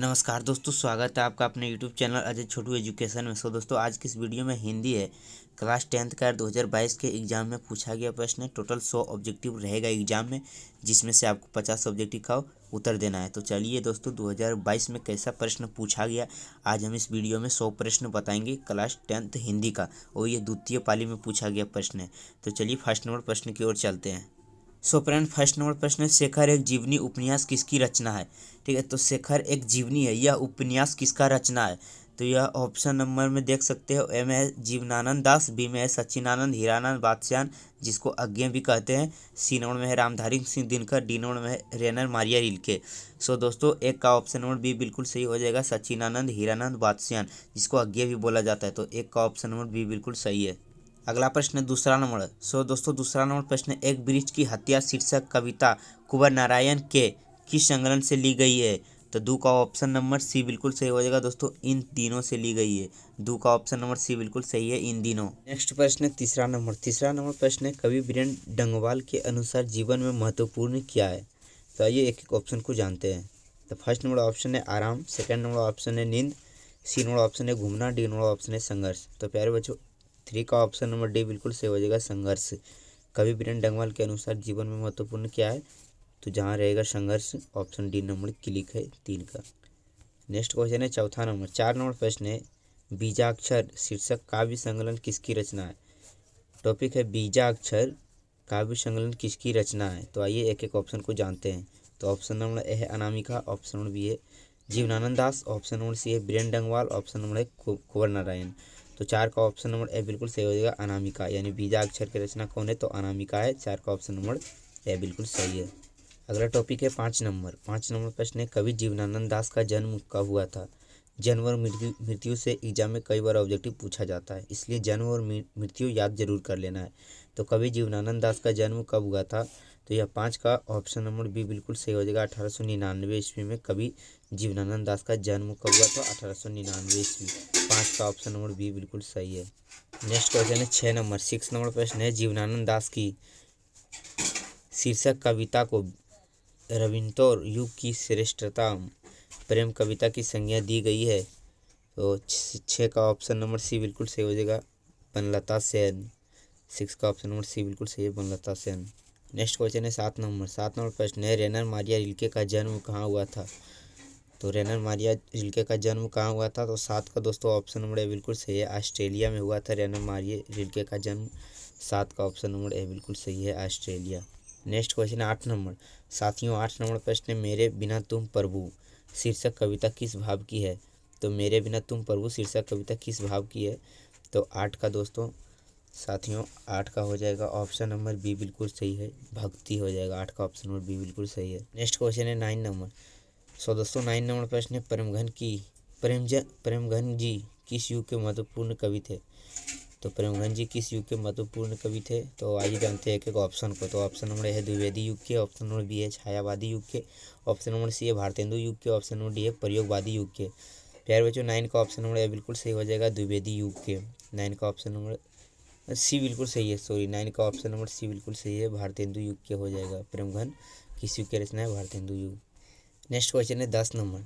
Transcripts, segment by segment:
नमस्कार दोस्तों, स्वागत है आपका अपने यूट्यूब चैनल अजय छोटू एजुकेशन में। दोस्तों, आज की इस वीडियो में हिंदी है। क्लास 10th का 2022 के एग्जाम में पूछा गया प्रश्न है। टोटल 100 ऑब्जेक्टिव रहेगा एग्जाम में, जिसमें से आपको 50 ऑब्जेक्टिव का उत्तर देना है। तो चलिए दोस्तों, 2022 में कैसा प्रश्न पूछा गया, आज हम इस वीडियो में 100 प्रश्न बताएंगे क्लास 10th हिंदी का, और ये द्वितीय पाली में पूछा गया प्रश्न है। तो चलिए फर्स्ट नंबर प्रश्न की ओर चलते हैं। फ्रेंड, फर्स्ट नंबर प्रश्न है, शेखर एक जीवनी उपन्यास किसकी रचना है। ठीक है, तो शेखर एक जीवनी है, यह उपन्यास किसका रचना है। तो यह ऑप्शन नंबर में देख सकते हो। ए में है जीवनानंद दास, बी में है सच्चिदानंद हीरानंद बादशाह, जिसको अज्ञे भी कहते हैं, सी नंबर में है रामधारी सिंह दिनकर, डी नंबर में है रेनर मारिया रिल्के। दोस्तों, एक का ऑप्शन नंबर बी बिल्कुल सही हो जाएगा, सच्चिदानंद हीरानंद बादशाह, जिसको अज्ञे भी बोला जाता है। तो एक का ऑप्शन नंबर बी बिल्कुल सही है। अगला प्रश्न दूसरा नंबर। दोस्तों, दूसरा नंबर प्रश्न, एक वृक्ष की हत्या शीर्षक कविता कुंवर नारायण के किस संकलन से ली गई है। तो दो का ऑप्शन नंबर सी बिल्कुल सही हो जाएगा। दोस्तों, इन तीनों से ली गई है। दो का ऑप्शन नंबर सी बिल्कुल सही है, इन दिनों। नेक्स्ट प्रश्न तीसरा नंबर। तीसरा नंबर प्रश्न है, कवि वीरेंद्र डंगवाल के अनुसार जीवन में महत्वपूर्ण क्या है। तो आइए एक एक ऑप्शन को जानते हैं। तो फर्स्ट नंबर ऑप्शन है आराम, सेकंड नंबर ऑप्शन है नींद, सी नंबर ऑप्शन है घूमना, डी नंबर ऑप्शन है संघर्ष। तो प्यारे बच्चों, थ्री का ऑप्शन नंबर डी बिल्कुल सही हो जाएगा, संघर्ष। कवि वीरेंद्र डंगवाल के अनुसार जीवन में महत्वपूर्ण क्या है, तो जहाँ रहेगा संघर्ष, ऑप्शन डी नंबर क्लिक है तीन का। नेक्स्ट क्वेश्चन है चौथा नंबर। चार नंबर प्रश्न है, बीजाक्षर शीर्षक काव्य संकलन किसकी रचना है। टॉपिक है बीजाक्षर काव्य संकलन किसकी रचना है। तो आइए एक एक ऑप्शन को जानते हैं। तो ऑप्शन नंबर ए है अनामिका, ऑप्शन नंबर बी है जीवनानंद दास, ऑप्शन नंबर सी है वीरेंद्र डंगवाल, ऑप्शन नंबर है कुंवर नारायण। तो चार का ऑप्शन नंबर ए बिल्कुल सही हो जाएगा, अनामिका, यानी बीजाक्षर की रचना कौन है, तो अनामिका है। चार का ऑप्शन नंबर ए बिल्कुल सही है। अगला टॉपिक है पाँच नंबर। पाँच नंबर प्रश्न है, कवि जीवनानंद दास का जन्म कब हुआ था। जन्म और मृत्यु से एग्जाम में कई बार ऑब्जेक्टिव पूछा जाता है, इसलिए जन्म और मृत्यु याद जरूर कर लेना है। तो कवि जीवनानंद दास का जन्म कब हुआ था, तो यह पाँच का ऑप्शन नंबर बी बिल्कुल सही हो जाएगा। 1899 ईस्वी में कवि जीवनानंद दास का जन्म कब हुआ था, 1899 ईस्वी। पाँच का ऑप्शन नंबर बी बिल्कुल सही है। नेक्स्ट क्वेश्चन है छः नंबर। सिक्स नंबर प्रश्न है, जीवनानंद दास की शीर्षक कविता को रविंद्र युग की श्रेष्ठता प्रेम कविता की संज्ञा दी गई है। तो छः का ऑप्शन नंबर सी बिल्कुल सही हो जाएगा, बनलता सेन। सिक्स का ऑप्शन नंबर सी बिल्कुल सही है, बनलता सेन। नेक्स्ट क्वेश्चन है सात नंबर। सात नंबर प्रश्न है, रेनर मारिया रिल्के का जन्म कहाँ हुआ था। तो रेनर मारिया रिल्के का जन्म कहाँ हुआ था, तो सात का दोस्तों ऑप्शन नंबर ए बिल्कुल सही है, ऑस्ट्रेलिया में हुआ था रेनर मारिया रिल्के का जन्म। सात का ऑप्शन नंबर ए बिल्कुल सही है, ऑस्ट्रेलिया। नेक्स्ट क्वेश्चन है आठ नंबर। साथियों, आठ नंबर प्रश्न है, मेरे बिना तुम प्रभु शीर्षक कविता किस भाव की है। तो मेरे बिना तुम प्रभु शीर्षक कविता किस भाव की है। तो आठ का दोस्तों साथियों, आठ का हो जाएगा ऑप्शन नंबर बी बिल्कुल सही है, भक्ति हो जाएगा। आठ का ऑप्शन नंबर बी बिल्कुल सही है। नेक्स्ट क्वेश्चन है नाइन नंबर। दोस्तों, नाइन नंबर प्रश्न है, प्रेमघन जी किस युग के महत्वपूर्ण कवि थे। तो प्रेमघन जी किस युग के महत्वपूर्ण कवि थे, तो आइए जानते हैं एक एक ऑप्शन को। तो ऑप्शन नंबर ए है द्विवेदी युग के, ऑप्शन नंबर बी है छायावादी युग के, ऑप्शन नंबर सी है भारतेंदु युग के, ऑप्शन नंबर डी है प्रयोगवादी युग के। प्यारे बच्चों, नाइन का ऑप्शन नंबर ए बिल्कुल सही हो जाएगा, द्विवेदी युग के। नाइन का ऑप्शन नंबर सी बिल्कुल सही है, सॉरी, नाइन का ऑप्शन नंबर सी बिल्कुल सही है, भारतेंदु युग के हो जाएगा। प्रेमघन किस युग की रचना है, भारतेंदु युग। नेक्स्ट क्वेश्चन है 10 नंबर।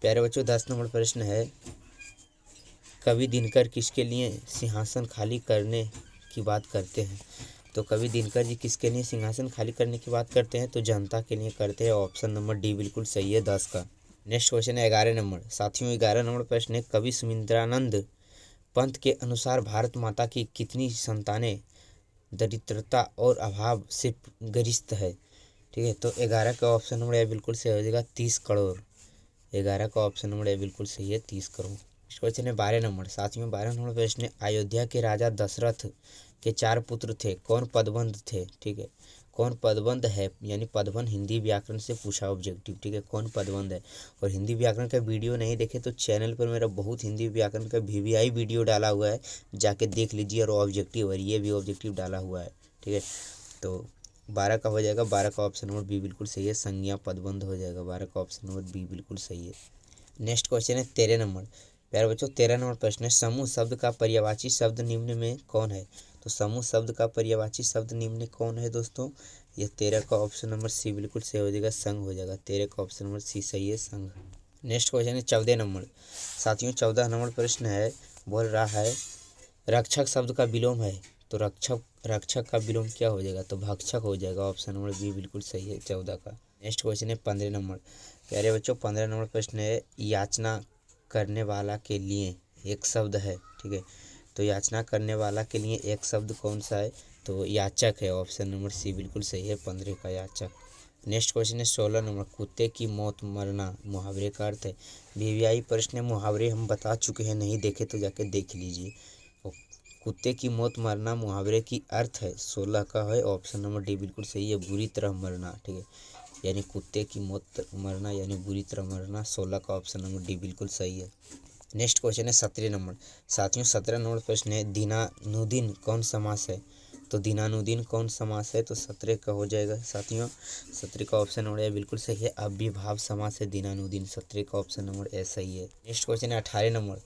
प्यारे बच्चों, 10 नंबर प्रश्न है, कवि दिनकर किसके लिए सिंहासन खाली करने की बात करते हैं। तो कवि दिनकर जी किसके लिए सिंहासन खाली करने की बात करते हैं, तो जनता के लिए करते हैं। ऑप्शन नंबर डी बिल्कुल सही है, 10 का। नेक्स्ट क्वेश्चन है 11 नंबर। साथियों, 11 नंबर प्रश्न है, कवि सुमिंद्रानंद पंत के अनुसार भारत माता की कितनी संतानें दरिद्रता और अभाव से ग्रस्त है। ठीक है, तो 11 का ऑप्शन नंबर ए बिल्कुल सही हो जाएगा, 30 करोड़। 11 का ऑप्शन नंबर ए बिल्कुल सही है, 30 करोड़। नेक्स्ट क्वेश्चन है 12 नंबर। साथियों, 12 नंबर प्रश्न है, अयोध्या के राजा दशरथ के 4 पुत्र थे, कौन पदबंध थे। ठीक है, कौन पदबंध है, यानी पदबंध हिंदी व्याकरण से पूछा ऑब्जेक्टिव। ठीक है, कौन पदबंध है। और हिंदी व्याकरण का वीडियो नहीं देखे तो चैनल पर मेरा बहुत हिंदी व्याकरण का VVI वीडियो डाला हुआ है, जाके देख लीजिए। और ऑब्जेक्टिव, और ये भी ऑब्जेक्टिव डाला हुआ है। ठीक है, तो 12 का हो जाएगा, 12 का ऑप्शन नंबर बी बिल्कुल सही है, संज्ञा पदबंध हो जाएगा। 12 का ऑप्शन नंबर बी बिल्कुल सही है। नेक्स्ट क्वेश्चन है 13 नंबर। प्यारे बच्चों, 13 नंबर प्रश्न है, समूह शब्द का पर्यायवाची शब्द निम्न में कौन है। तो समूह शब्द का पर्यायवाची शब्द निम्न में कौन है दोस्तों, ये 13 का ऑप्शन नंबर सी बिल्कुल सही हो जाएगा, संघ हो जाएगा। 13 का ऑप्शन नंबर सी सही है, संघ। नेक्स्ट क्वेश्चन है 14 नंबर। साथियों 14 नंबर प्रश्न है, बोल रहा है रक्षक शब्द का विलोम है, तो रक्षक रक्षक का विलोम क्या हो जाएगा, तो भक्षक हो जाएगा। ऑप्शन नंबर बी बिल्कुल सही है 14 का। नेक्स्ट क्वेश्चन है 15 नंबर। प्यारे बच्चों 15 नंबर प्रश्न है, याचना करने वाला के लिए एक शब्द है, ठीक है, तो याचना करने वाला के लिए एक शब्द कौन सा है, तो याचक है। ऑप्शन नंबर सी बिल्कुल सही है 15 का याचक। नेक्स्ट क्वेश्चन है 16 नंबर। कुत्ते की मौत मरना मुहावरे का अर्थ है। वीवीआई प्रश्न है, मुहावरे हम बता चुके हैं, नहीं देखे तो जाके देख लीजिए। और कुत्ते की मौत मरना मुहावरे की अर्थ है 16 का है। ऑप्शन नंबर डी बिल्कुल सही है, बुरी तरह मरना, ठीक है, यानी कुत्ते की मौत मरना यानी बुरी तरह मरना, 16 का ऑप्शन नंबर डी बिल्कुल सही है। नेक्स्ट क्वेश्चन है 17 नंबर। साथियों 17 नंबर प्रश्न है, दिनानुदिन कौन समास है, तो दिनानुदिन कौन समास है, तो 17 का हो जाएगा साथियों। 17 का ऑप्शन नंबर ए बिल्कुल सही है, अव्ययभाव समास है दिनानुदिन, 17 का ऑप्शन नंबर ए सही है। नेक्स्ट क्वेश्चन है 18 नंबर।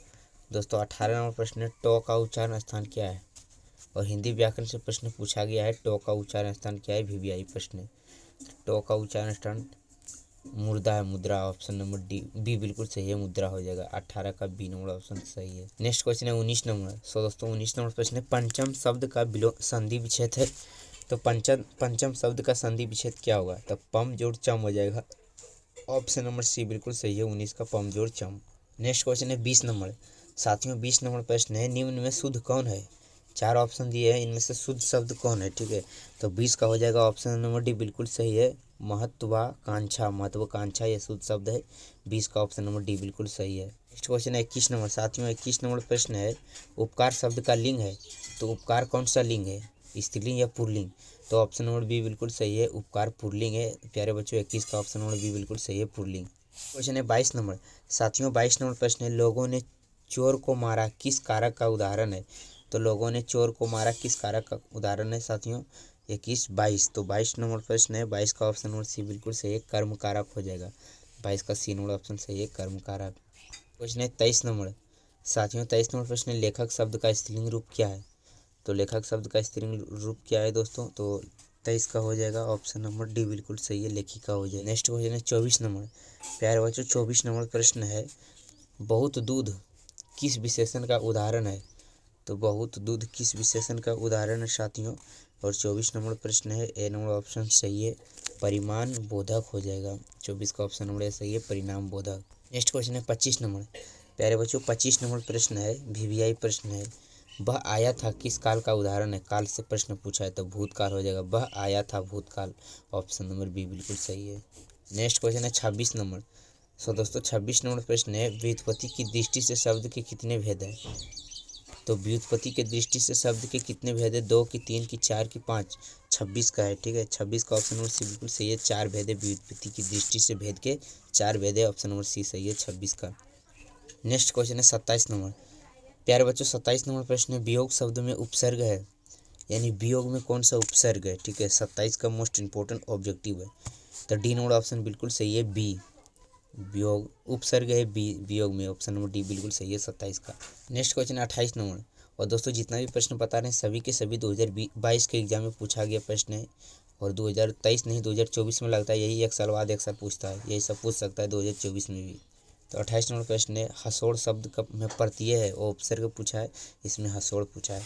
दोस्तों 18 नंबर प्रश्न है, टो का उच्चारण स्थान क्या है, और हिंदी व्याकरण से प्रश्न पूछा गया है, टो का उच्चारण स्थान क्या है, वीवीआई प्रश्न है। टो का उच्चारण स्थान मुर्दा है, मुद्रा। ऑप्शन नंबर डी बी बिल्कुल सही है, मुद्रा हो जाएगा। 18 का बी नंबर ऑप्शन सही है। नेक्स्ट क्वेश्चन है 19 नंबर। सो दोस्तों 19 नंबर प्रश्न है, पंचम शब्द का संधि विच्छेद है, तो पंचम शब्द का संधि विच्छेद क्या होगा, तो पम जोड़ चम हो जाएगा। ऑप्शन नंबर सी बिल्कुल सही है, 19 का पम जोड़ चम। नेक्स्ट क्वेश्चन है 20 नंबर। साथियों 20 नंबर प्रश्न है, निम्न में शुद्ध कौन है, 4 ऑप्शन दिए हैं, इनमें से शुद्ध शब्द कौन है, ठीक है, तो 20 का हो जाएगा ऑप्शन नंबर डी बिल्कुल सही है, महत्वाकांक्षा। महत्वाकांक्षा यह शुद्ध शब्द है, 20 का ऑप्शन नंबर डी बिल्कुल सही है। नेक्स्ट क्वेश्चन है 21 नंबर। साथियों 21 नंबर प्रश्न है, उपकार शब्द का लिंग है, तो उपकार कौन सा लिंग है, स्त्रीलिंग या पुल्लिंग, तो ऑप्शन नंबर बी बिल्कुल सही है, उपकार पुल्लिंग है। प्यारे बच्चों 21 का ऑप्शन नंबर बी बिल्कुल सही है, पुल्लिंग। क्वेश्चन है 22 नंबर। साथियों 22 नंबर प्रश्न है, लोगों ने चोर को मारा किस कारक का उदाहरण है, तो लोगों ने चोर को मारा किस कारक का उदाहरण है साथियों, 21 22, तो 22 नंबर प्रश्न है, 22 का ऑप्शन नंबर सी बिल्कुल सही है, कर्म कारक हो जाएगा। 22 का सी नंबर ऑप्शन सही है, कर्म कारक। क्वेश्चन है 23 नंबर। साथियों 23 नंबर प्रश्न है, लेखक शब्द का स्त्रीलिंग रूप क्या है, तो लेखक शब्द का स्त्रीलिंग रूप क्या है दोस्तों, तो 23 का हो जाएगा ऑप्शन नंबर डी बिल्कुल सही है, लेखिका हो जाएगा। नेक्स्ट क्वेश्चन है 24 नंबर। प्यारे बच्चों 24 नंबर प्रश्न है, बहुत दूध किस विशेषण का उदाहरण है, तो बहुत दूध किस विशेषण का उदाहरण है साथियों, और 24 नंबर प्रश्न है, ए नंबर ऑप्शन सही है, परिमाण बोधक हो जाएगा। 24 का ऑप्शन नंबर ए सही है, परिणाम बोधक। नेक्स्ट क्वेश्चन है 25 नंबर। प्यारे बच्चों 25 नंबर प्रश्न है, वीवीआई प्रश्न है, वह आया था किस काल का उदाहरण है, काल से प्रश्न पूछा है, तो भूतकाल हो जाएगा, वह आया था भूतकाल। ऑप्शन नंबर बी बिल्कुल सही है। नेक्स्ट क्वेश्चन है 26 नंबर। सो दोस्तों 26 नंबर प्रश्न है, व्युत्पत्ति की दृष्टि से शब्द के कितने भेद हैं, तो व्युत्पत्ति के दृष्टि से शब्द के कितने भेद है, 2 की 3 की 4 की 5, 26 का है, ठीक है, 26 का ऑप्शन नंबर सी बिल्कुल सही है, 4 भेद है, व्युत्पत्ति की दृष्टि से भेद के 4 भेद है, ऑप्शन नंबर सी सही है 26 का। नेक्स्ट क्वेश्चन है 27 नंबर। प्यारे बच्चों 27 नंबर प्रश्न है, वियोग शब्द में उपसर्ग है, यानी वियोग में कौन सा उपसर्ग है, ठीक है, 27 का मोस्ट इंपॉर्टेंट ऑब्जेक्टिव है, तो डी नंबर ऑप्शन बिल्कुल सही है, बी वियोग उपसर्ग है, बी वियोग में, ऑप्शन नंबर डी बिल्कुल सही है 27 का। नेक्स्ट क्वेश्चन है 28 नंबर। और दोस्तों जितना भी प्रश्न बता रहे हैं सभी के सभी 2022 के एग्जाम में पूछा गया प्रश्न है, और 2023 नहीं 2024 में लगता है, यही एक साल बाद एक साल पूछता है, यही सब पूछ सकता है 2024 में भी। तो 28 नंबर प्रश्न है, हसोड़ शब्द का में प्रत्यय है, वो उपसर्ग पूछा है, इसमें हसोड़ पूछा है,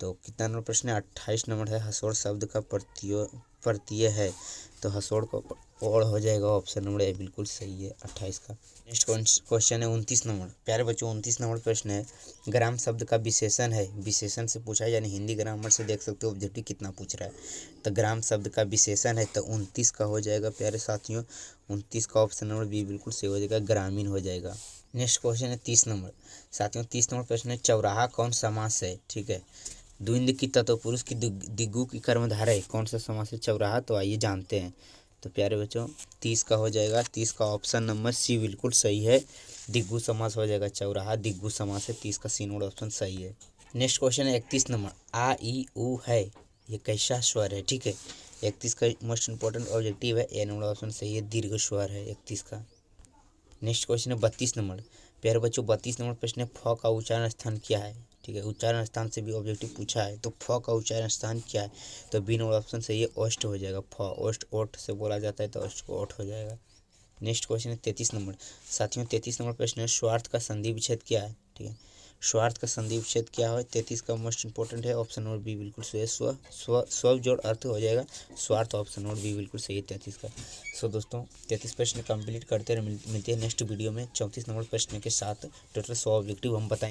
तो कितना नंबर प्रश्न है, 28 नंबर है, हसोड़ शब्द का प्रत्यय है, तो हसोड़ को और हो जाएगा, ऑप्शन नंबर ए बिल्कुल सही है 28 का। नेक्स्ट क्वेश्चन है 29 नंबर। प्यारे बच्चों 29 नंबर प्रश्न है, ग्राम शब्द का विशेषण है, विशेषण से पूछा है, यानी हिंदी ग्रामर से देख सकते हो ऑब्जेक्टिव कितना पूछ रहा है, तो ग्राम शब्द का विशेषण है, तो 29 का हो जाएगा प्यारे साथियों, 29 का ऑप्शन नंबर बी बिल्कुल सही हो जाएगा, ग्रामीण हो जाएगा। नेक्स्ट क्वेश्चन है 30 नंबर। साथियों 30 नंबर प्रश्न है, चौराहा कौन समास है, ठीक है, द्विंद की तत्पुरुष की दिग्गु की कर्मधारय है, कौन सा समास है चौराहा, तो आइए जानते हैं। तो प्यारे बच्चों 30 का हो जाएगा, 30 का ऑप्शन नंबर सी बिल्कुल सही है, दिग्गु समास हो जाएगा, चौराहा दिग्गु समास है, 30 का सी नंबर ऑप्शन सही है। नेक्स्ट क्वेश्चन है 31 नंबर। आ ई उ है ये कैसा स्वर है, ठीक है, 31 का मोस्ट इंपॉर्टेंट ऑब्जेक्टिव है, ए नंबर ऑप्शन सही है, दीर्घ स्वर है 31 का। नेक्स्ट क्वेश्चन है 32 नंबर। प्यारे बच्चों 32 नंबर प्रश्न है, फ का उच्चारण स्थान क्या है, ठीक है, उच्चारण स्थान से भी ऑब्जेक्टिव पूछा है, तो फ का उच्चारण स्थान क्या है, तो बी नंबर ऑप्शन सही है, ओष्ठ हो जाएगा, फ ओष्ठ ओठ से बोला जाता है, तो ओष्ठ को ओठ हो जाएगा। नेक्स्ट क्वेश्चन है 33 नंबर। साथियों 33 नंबर प्रश्न है स्वार्थ का संधि विच्छेद क्या है। ठीक है, स्वार्थ का संधि विच्छेद क्या है 33 का मोस्ट इंपॉर्टेंट है। ऑप्शन नंबर बी बिल्कुल सही है। स्व जोड़ अर्थ हो जाएगा स्वार्थ। ऑप्शन नंबर बी बिल्कुल सही है 33 का। सो दोस्तों 33 प्रश्न कंप्लीट करते रहे, मिलते हैं नेक्स्ट वीडियो में 34 नंबर प्रश्न के साथ। टोटल 100 ऑब्जेक्टिव हम बताएंगे।